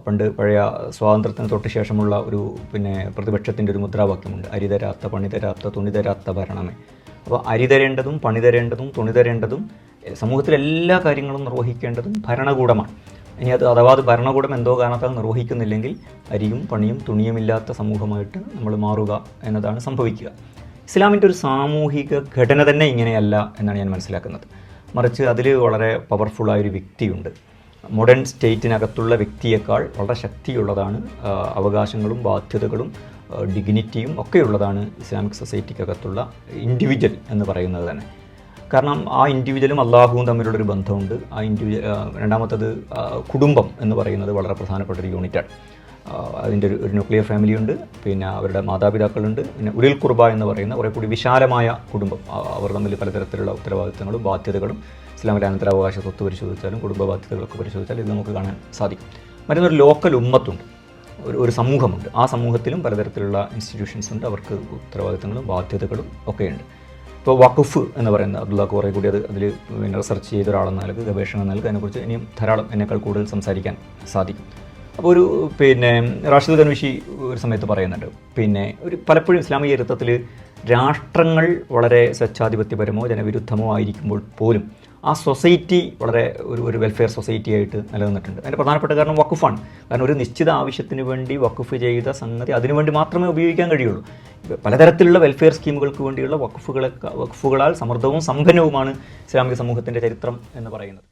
പണ്ട് പഴയ സ്വാതന്ത്ര്യത്തിന് തൊട്ട് ശേഷമുള്ള ഒരു പ്രതിപക്ഷത്തിൻ്റെ ഒരു മുദ്രാവാക്യമുണ്ട്, അരി തരാത്ത പണി തരാത്ത തുണി തരാത്ത ഭരണമേ. അപ്പോൾ അരി തരേണ്ടതും പണി തരേണ്ടതും തുണി തരേണ്ടതും സമൂഹത്തിലെ എല്ലാ കാര്യങ്ങളും നിർവഹിക്കേണ്ടതും ഭരണകൂടമാണ്. ഇനി അഥവാ ഭരണകൂടം എന്തോ കാരണത്താൽ നിർവഹിക്കുന്നില്ലെങ്കിൽ അരിയും പണിയും തുണിയുമില്ലാത്ത സമൂഹമായിട്ട് നമ്മൾ മാറുക എന്നതാണ് സംഭവിക്കുക. ഇസ്ലാമിൻ്റെ ഒരു സാമൂഹിക ഘടന തന്നെ ഇങ്ങനെയല്ല എന്നാണ് ഞാൻ മനസ്സിലാക്കുന്നത്. മറിച്ച് അതിൽ വളരെ പവർഫുള്ളായൊരു വ്യക്തിയുണ്ട്. മോഡേൺ സ്റ്റേറ്റിനകത്തുള്ള വ്യക്തിയേക്കാൾ വളരെ ശക്തിയുള്ളതാണ്, അവകാശങ്ങളും ബാധ്യതകളും ഡിഗ്നിറ്റിയും ഒക്കെയുള്ളതാണ് ഇസ്ലാമിക് സൊസൈറ്റിക്കകത്തുള്ള ഇൻഡിവിജ്വൽ എന്ന് പറയുന്നത് തന്നെ. കാരണം ആ ഇൻഡിവിജ്വലും അള്ളാഹുവും തമ്മിലുള്ളൊരു ബന്ധമുണ്ട്. ആ രണ്ടാമത്തത് കുടുംബം എന്ന് പറയുന്നത് വളരെ പ്രധാനപ്പെട്ട ഒരു യൂണിറ്റാണ്. അതിൻ്റെ ഒരു ന്യൂക്ലിയർ ഫാമിലിയുണ്ട്, പിന്നെ അവരുടെ മാതാപിതാക്കളുണ്ട്, പിന്നെ ഉലിൽ ഖുർബ എന്ന് പറയുന്ന കുറേ കൂടി വിശാലമായ കുടുംബം. അവർ തമ്മിൽ പലതരത്തിലുള്ള ഉത്തരവാദിത്തങ്ങളും ബാധ്യതകളും ഇസ്ലാമിലെ അനന്തരാവകാശ സ്വത്ത് പരിശോധിച്ചാലും കുടുംബ ബാധ്യതകളൊക്കെ പരിശോധിച്ചാലും ഇത് നമുക്ക് കാണാൻ സാധിക്കും. മറ്റൊരു ലോക്കൽ ഉമ്മത്തുണ്ട്, ഒരു സമൂഹമുണ്ട്. ആ സമൂഹത്തിലും പലതരത്തിലുള്ള ഇൻസ്റ്റിറ്റ്യൂഷൻസ് ഉണ്ട്, അവർക്ക് ഉത്തരവാദിത്തങ്ങളും ബാധ്യതകളും ഒക്കെയുണ്ട്. ഇപ്പോൾ വഖഫ് എന്ന് പറയുന്നത് അബ്ദുള്ള കുറേ കൂടി അതിൽ റിസർച്ച് ചെയ്ത ഒരാളെന്ന നിലക്ക്, ഗവേഷണം നൽകുക, അതിനെക്കുറിച്ച് ഇനിയും ധാരാളം എന്നെക്കാൾ കൂടുതൽ സംസാരിക്കാൻ സാധിക്കും. അപ്പോൾ റാഷിദ് ഖനൂഷി ഒരു സമയത്ത് പറയുന്നുണ്ട്, പലപ്പോഴും ഇസ്ലാമിക ചരിത്രത്തിൽ രാഷ്ട്രങ്ങൾ വളരെ സ്വച്ഛാധിപത്യപരമോ ജനവിരുദ്ധമോ ആയിരിക്കുമ്പോൾ പോലും ആ സൊസൈറ്റി വളരെ ഒരു വെൽഫെയർ സൊസൈറ്റി ആയിട്ട് നിലനിന്നിട്ടുണ്ട്. അതിൻ്റെ പ്രധാനപ്പെട്ട കാരണം വഖഫാണ്. കാരണം ഒരു നിശ്ചിത ആവശ്യത്തിന് വേണ്ടി വഖഫ് ചെയ്ത സംഗതി അതിനുവേണ്ടി മാത്രമേ ഉപയോഗിക്കാൻ കഴിയുള്ളൂ. പലതരത്തിലുള്ള വെൽഫെയർ സ്കീമുകൾക്ക് വേണ്ടിയുള്ള വഖഫുകളാൽ സമൃദ്ധവും സമ്പന്നവുമാണ് ഇസ്ലാമിക സമൂഹത്തിൻ്റെ ചരിത്രം എന്ന് പറയുന്നത്.